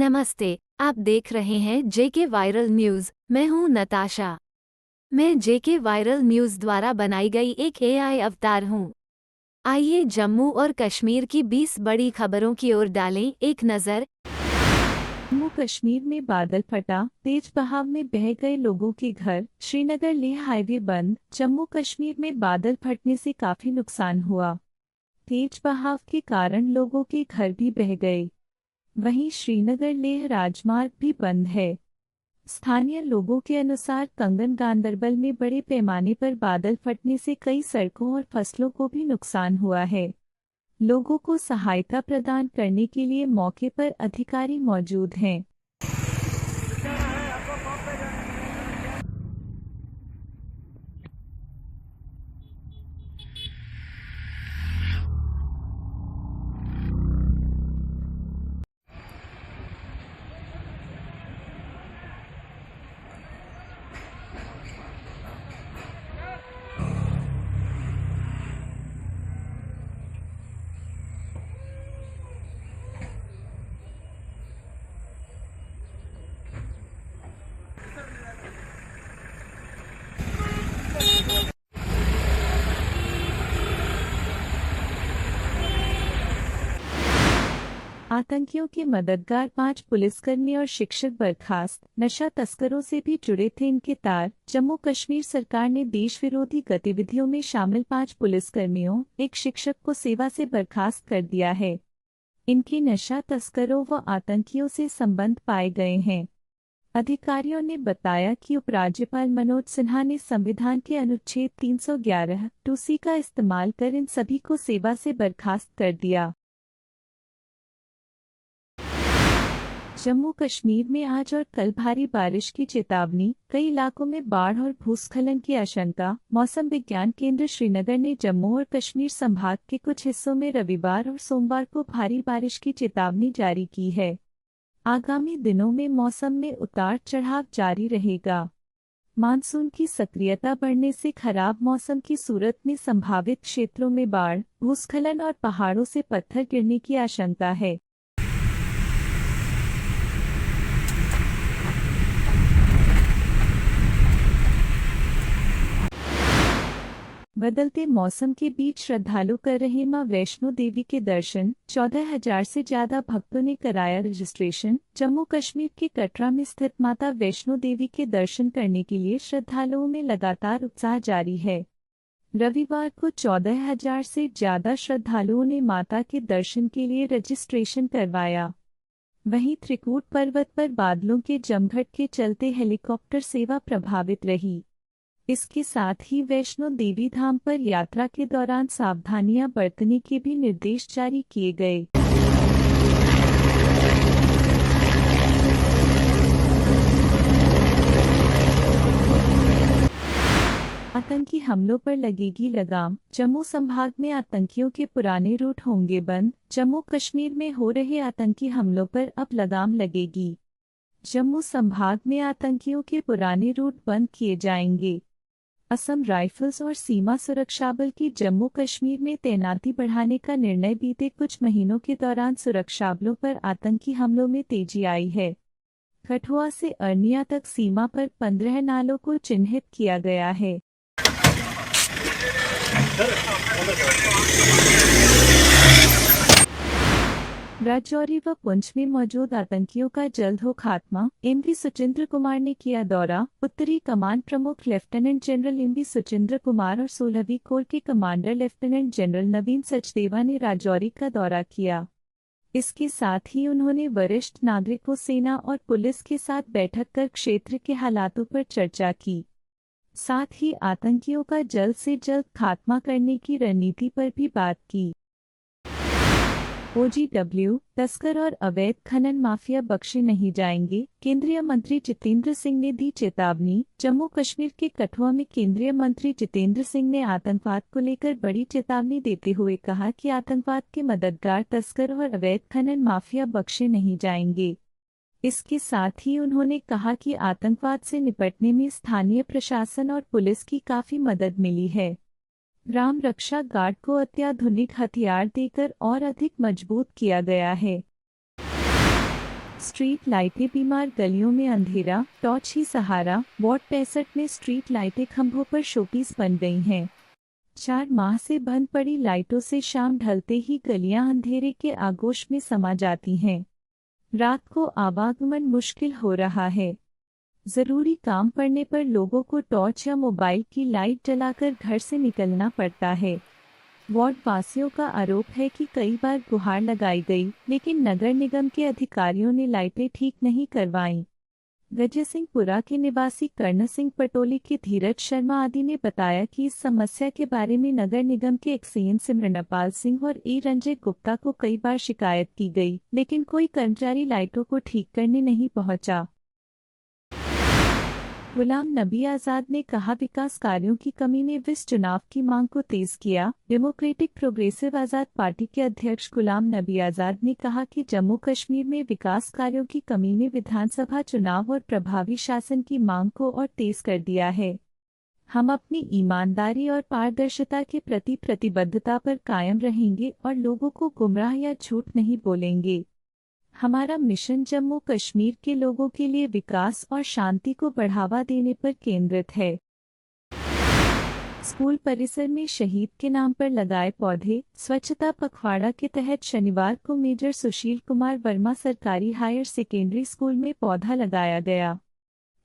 नमस्ते, आप देख रहे हैं जेके वायरल न्यूज़। मैं हूं नताशा। मैं जेके वायरल न्यूज़ द्वारा बनाई गई एक एआई अवतार हूं। आइए जम्मू और कश्मीर की 20 बड़ी खबरों की ओर डालें एक नज़र। जम्मू कश्मीर में बादल फटा, तेज बहाव में बह गए लोगों के घर। श्रीनगर लेह हाईवे बंद। जम्मू कश्मीर में बादल फटने से काफी नुकसान हुआ। तेज बहाव के कारण लोगों के घर भी बह गए। वहीं श्रीनगर लेह राजमार्ग भी बंद है। स्थानीय लोगों के अनुसार कंगन गांदरबल में बड़े पैमाने पर बादल फटने से कई सड़कों और फसलों को भी नुकसान हुआ है। लोगों को सहायता प्रदान करने के लिए मौके पर अधिकारी मौजूद हैं। आतंकियों के मददगार 5 पुलिसकर्मी और शिक्षक बर्खास्त। नशा तस्करों से भी जुड़े थे इनके तार। जम्मू कश्मीर सरकार ने देश विरोधी गतिविधियों में शामिल 5 पुलिसकर्मियों, एक शिक्षक को सेवा से बर्खास्त कर दिया है। इनके नशा तस्करों व आतंकियों से संबंध पाए गए हैं। अधिकारियों ने बताया कि उपराज्यपाल मनोज सिन्हा ने संविधान के अनुच्छेद 311 2C का इस्तेमाल कर इन सभी को सेवा से बर्खास्त कर दिया। जम्मू कश्मीर में आज और कल भारी बारिश की चेतावनी। कई इलाकों में बाढ़ और भूस्खलन की आशंका। मौसम विज्ञान केंद्र श्रीनगर ने जम्मू और कश्मीर संभाग के कुछ हिस्सों में रविवार और सोमवार को भारी बारिश की चेतावनी जारी की है। आगामी दिनों में मौसम में उतार चढ़ाव जारी रहेगा। मानसून की सक्रियता बढ़ने से खराब मौसम की सूरत में संभावित क्षेत्रों में बाढ़, भूस्खलन और पहाड़ों से पत्थर गिरने की आशंका है। बदलते मौसम के बीच श्रद्धालु कर रहे मां वैष्णो देवी के दर्शन। 14,000 से ज्यादा भक्तों ने कराया रजिस्ट्रेशन। जम्मू कश्मीर के कटरा में स्थित माता वैष्णो देवी के दर्शन करने के लिए श्रद्धालुओं में लगातार उत्साह जारी है। रविवार को 14,000 से ज्यादा श्रद्धालुओं ने माता के दर्शन के लिए रजिस्ट्रेशन करवाया। वहीं त्रिकूट पर्वत पर बादलों के जमघट के चलते हेलीकॉप्टर सेवा प्रभावित रही। इसके साथ ही वैष्णो देवी धाम पर यात्रा के दौरान सावधानियां बरतने के भी निर्देश जारी किए गए। आतंकी हमलों पर लगेगी लगाम। जम्मू संभाग में आतंकियों के पुराने रूट होंगे बंद। जम्मू कश्मीर में हो रहे आतंकी हमलों पर अब लगाम लगेगी। जम्मू संभाग में आतंकियों के पुराने रूट बंद किए जाएंगे। असम राइफल्स और सीमा सुरक्षा बल की जम्मू कश्मीर में तैनाती बढ़ाने का निर्णय बीते कुछ महीनों के दौरान सुरक्षा बलों पर आतंकी हमलों में तेजी आई है। कठुआ से अरनिया तक सीमा पर 15 नालों को चिन्हित किया गया है। राजौरी व पुंछ में मौजूद आतंकियों का जल्द हो खात्मा। एमवी सुचिंद्र कुमार ने किया दौरा। उत्तरी कमान प्रमुख lieutenant general MV Suchindra Kumar और 16वीं कोर के commander lieutenant general Naveen Sachdeva ने राजौरी का दौरा किया। इसके साथ ही उन्होंने वरिष्ठ नागरिकों, सेना और पुलिस के साथ बैठक कर क्षेत्र के हालातों पर चर्चा की। साथ ही आतंकियों का जल्द से जल्द खात्मा करने की रणनीति पर भी बात की। OGW, तस्कर और अवैध खनन माफिया बख्शे नहीं जाएंगे। केंद्रीय मंत्री जितेंद्र सिंह ने दी चेतावनी। जम्मू कश्मीर के कठुआ में केंद्रीय मंत्री जितेंद्र सिंह ने आतंकवाद को लेकर बड़ी चेतावनी देते हुए कहा कि आतंकवाद के मददगार तस्कर और अवैध खनन माफिया बख्शे नहीं जाएंगे। इसके साथ ही उन्होंने कहा कि आतंकवाद से निपटने में स्थानीय प्रशासन और पुलिस की काफी मदद मिली है। ग्राम रक्षा गार्ड को अत्याधुनिक हथियार देकर और अधिक मजबूत किया गया है। स्ट्रीट लाइटें बीमार गलियों में अंधेरा, टॉर्च ही सहारा। वार्ड 65 में स्ट्रीट लाइटें खंभों पर शोपीस बन गई हैं। 4 माह से बंद पड़ी लाइटों से शाम ढलते ही गलियां अंधेरे के आगोश में समा जाती हैं। रात को आवागमन मुश्किल हो रहा है। जरूरी काम पड़ने पर लोगों को टॉर्च या मोबाइल की लाइट जलाकर घर से निकलना पड़ता है। वार्ड वासियों का आरोप है कि कई बार गुहार लगाई गई, लेकिन नगर निगम के अधिकारियों ने लाइटें ठीक नहीं करवाईं। गजसिंहपुरा के निवासी कर्ण सिंह पटोली के धीरज शर्मा आदि ने बताया कि इस समस्या के बारे में नगर निगम के एक्सीएन सिमरनपाल सिंह और ए रंजय गुप्ता को कई बार शिकायत की गई, लेकिन कोई कर्मचारी लाइटों को ठीक करने नहीं पहुंचा। गुलाम नबी आजाद ने कहा, विकास कार्यों की कमी ने विस चुनाव की मांग को तेज किया। डेमोक्रेटिक प्रोग्रेसिव आजाद पार्टी के अध्यक्ष गुलाम नबी आजाद ने कहा कि जम्मू कश्मीर में विकास कार्यों की कमी ने विधानसभा चुनाव और प्रभावी शासन की मांग को और तेज कर दिया है। हम अपनी ईमानदारी और पारदर्शिता के प्रति प्रतिबद्धता पर कायम रहेंगे और लोगों को गुमराह या झूठ नहीं बोलेंगे। हमारा मिशन जम्मू कश्मीर के लोगों के लिए विकास और शांति को बढ़ावा देने पर केंद्रित है। स्कूल परिसर में शहीद के नाम पर लगाए पौधे। स्वच्छता पखवाड़ा के तहत शनिवार को मेजर सुशील कुमार वर्मा सरकारी हायर सेकेंडरी स्कूल में पौधा लगाया गया।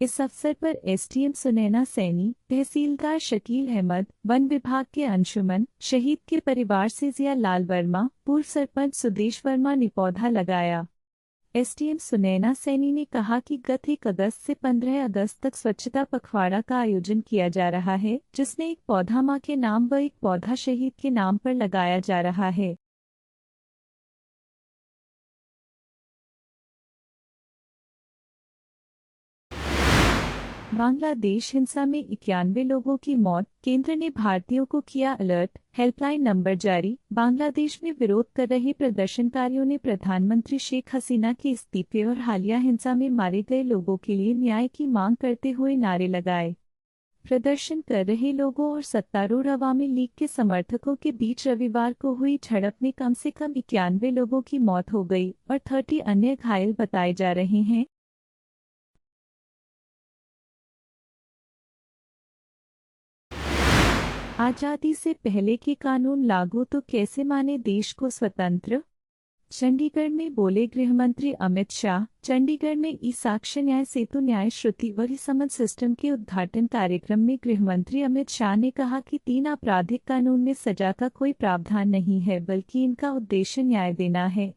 इस अवसर पर एसडीएम सुनैना सैनी, तहसीलदार शकील अहमद, वन विभाग के अंशुमन, शहीद के परिवार से जिया लाल वर्मा, पूर्व सरपंच सुदेश वर्मा ने पौधा लगाया। एसडीएम सुनैना सैनी ने कहा कि गत 1 अगस्त से 15 अगस्त तक स्वच्छता पखवाड़ा का आयोजन किया जा रहा है, जिसमें एक पौधा मां के नाम व एक पौधा शहीद के नाम पर लगाया जा रहा है। बांग्लादेश हिंसा में 91 लोगों की मौत, केंद्र ने भारतीयों को किया अलर्ट। हेल्पलाइन नंबर जारी। बांग्लादेश में विरोध कर रहे प्रदर्शनकारियों ने प्रधानमंत्री शेख हसीना के इस्तीफे और हालिया हिंसा में मारे गए लोगों के लिए न्याय की मांग करते हुए नारे लगाए। प्रदर्शन कर रहे लोगों और सत्तारूढ़ अवामी लीग के समर्थकों के बीच रविवार को हुई झड़प में कम से कम 91 लोगों की मौत हो गई और 30 अन्य घायल बताए जा रहे हैं। आजादी से पहले के कानून लागू तो कैसे माने देश को स्वतंत्र। चंडीगढ़ में बोले गृह मंत्री अमित शाह। चंडीगढ़ में ई साक्ष्य न्याय सेतु न्याय श्रुति व समन सिस्टम के उद्घाटन कार्यक्रम में गृह मंत्री अमित शाह ने कहा कि 3 आपराधिक कानून में सजा का कोई प्रावधान नहीं है, बल्कि इनका उद्देश्य न्याय देना है।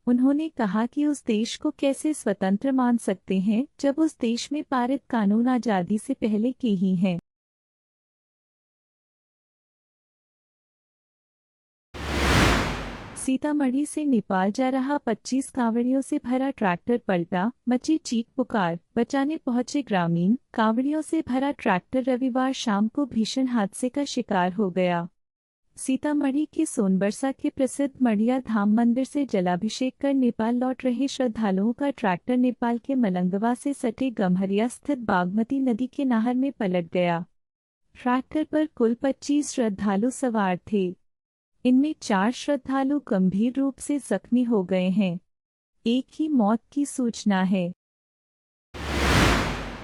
उन्होंने कहा कि उस देश को कैसे स्वतंत्र मान सकते हैं जब उस देश में पारित कानून आजादी से पहले के ही हैं। सीतामढ़ी से नेपाल जा रहा 25 कांवड़ियों से भरा ट्रैक्टर पलटा, मची चीख पुकार। बचाने पहुंचे ग्रामीण। कांवड़ियों से भरा ट्रैक्टर रविवार शाम को भीषण हादसे का शिकार हो गया। सीतामढ़ी के सोनबरसा के प्रसिद्ध मढ़िया धाम मंदिर से जलाभिषेक कर नेपाल लौट रहे श्रद्धालुओं का ट्रैक्टर नेपाल के मलंगवा से सटे गम्हरिया स्थित बागमती नदी के नहर में पलट गया। ट्रैक्टर पर कुल 25 श्रद्धालु सवार थे। इनमें 4 श्रद्धालु गंभीर रूप से जख्मी हो गए हैं। एक की मौत की सूचना है।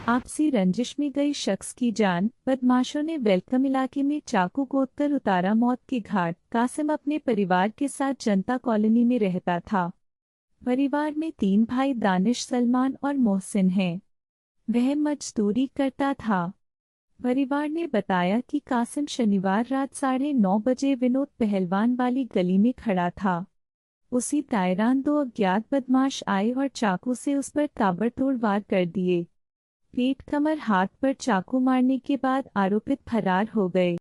आपसी रंजिश में गई शख्स की जान। बदमाशों ने वेलकम इलाके में चाकू गोदकर उतारा मौत के घाट। कासिम अपने परिवार के साथ जनता कॉलोनी में रहता था। परिवार में 3 भाई दानिश, सलमान और मोहसिन हैं। वह मजदूरी करता था। परिवार ने बताया कि कासिम शनिवार रात 9:30 बजे विनोद पहलवान वाली गली में खड़ा था। उसी दौरान 2 अज्ञात बदमाश आए और चाकू से उस पर ताबड़तोड़ वार कर दिए। पेट, कमर, हाथ पर चाकू मारने के बाद आरोपित फरार हो गए।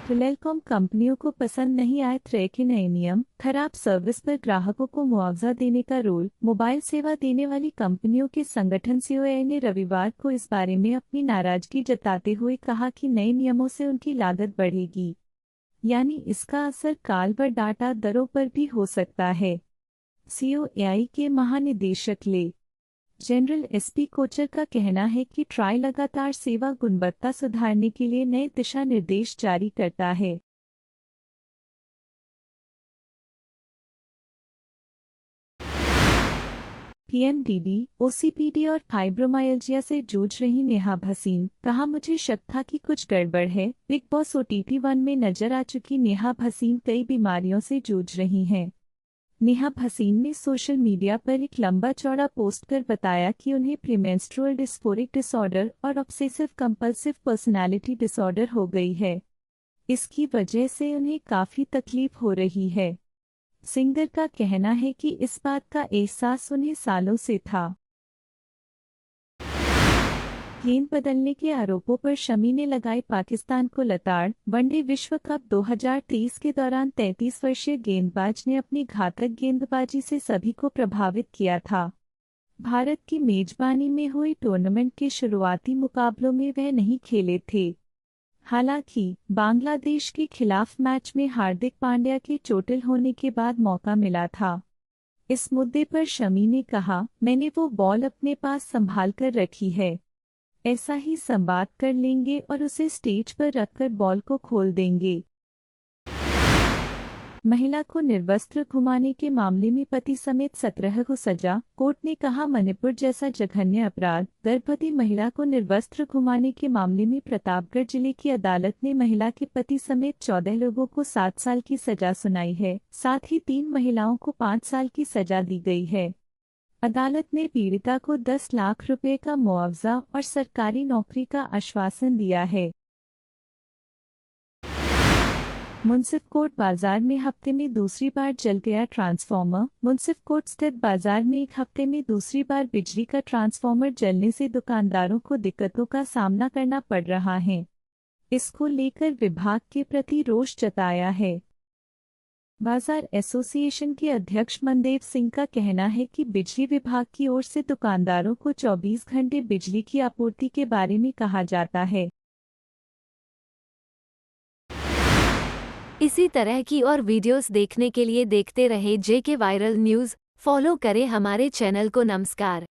टेलीकॉम कंपनियों को पसंद नहीं आए ट्रे के नए नियम। खराब सर्विस पर ग्राहकों को मुआवजा देने का रूल। मोबाइल सेवा देने वाली कंपनियों के संगठन सीओए ने रविवार को इस बारे में अपनी नाराजगी जताते हुए कहा कि नए नियमों से उनकी लागत बढ़ेगी, यानी इसका असर कॉल व डाटा दरों पर भी हो सकता है। सीओए के महानिदेशक ले जनरल एसपी कोचर का कहना है कि ट्राई लगातार सेवा गुणवत्ता सुधारने के लिए नए दिशा निर्देश जारी करता है। पीएमडीडी, ओसीपीडी और फाइब्रोमाइल्जिया से जूझ रही नेहा भसीन, कहा मुझे शक था कि कुछ गड़बड़ है। बिग बॉस OTT 1 में नजर आ चुकी नेहा भसीन कई बीमारियों से जूझ रही हैं। नेहा भसीन ने सोशल मीडिया पर एक लंबा चौड़ा पोस्ट कर बताया कि उन्हें प्रीमेंस्ट्रुअल डिस्फोरिक डिसऑर्डर और ऑब्सेसिव कंपल्सिव पर्सनालिटी डिसऑर्डर हो गई है। इसकी वजह से उन्हें काफ़ी तकलीफ हो रही है। सिंगर का कहना है कि इस बात का एहसास उन्हें सालों से था। गेंद बदलने के आरोपों पर शमी ने लगाई पाकिस्तान को लताड़। वनडे विश्व कप 2023 के दौरान 33 वर्षीय गेंदबाज ने अपनी घातक गेंदबाजी से सभी को प्रभावित किया था। भारत की मेजबानी में हुई टूर्नामेंट के शुरुआती मुकाबलों में वह नहीं खेले थे। हालांकि बांग्लादेश के खिलाफ मैच में हार्दिक पांड्या के चोटिल होने के बाद मौका मिला था। इस मुद्दे पर शमी ने कहा, मैंने वो बॉल अपने पास संभाल कर रखी है। ऐसा ही संवाद कर लेंगे और उसे स्टेज पर रखकर बॉल को खोल देंगे। महिला को निर्वस्त्र घुमाने के मामले में पति समेत 17 को सजा। कोर्ट ने कहा, मणिपुर जैसा जघन्य अपराध। गर्भवती महिला को निर्वस्त्र घुमाने के मामले में प्रतापगढ़ जिले की अदालत ने महिला के पति समेत 14 लोगों को 7 साल की सजा सुनाई है। साथ ही 3 महिलाओं को 5 साल की सजा दी गई है। अदालत ने पीड़िता को 10 लाख रुपए का मुआवजा और सरकारी नौकरी का आश्वासन दिया है। मुंसिफ कोट बाजार में हफ्ते में दूसरी बार जल गया ट्रांसफार्मर। मुंसिफ कोट स्थित बाजार में एक हफ्ते में दूसरी बार बिजली का ट्रांसफार्मर जलने से दुकानदारों को दिक्कतों का सामना करना पड़ रहा है। इसको लेकर विभाग के प्रति रोष जताया है। बाजार एसोसिएशन के अध्यक्ष मनदेव सिंह का कहना है कि बिजली विभाग की ओर से दुकानदारों को 24 घंटे बिजली की आपूर्ति के बारे में कहा जाता है। इसी तरह की और वीडियोस देखने के लिए देखते रहे JK वायरल न्यूज़। फॉलो करें हमारे चैनल को। नमस्कार।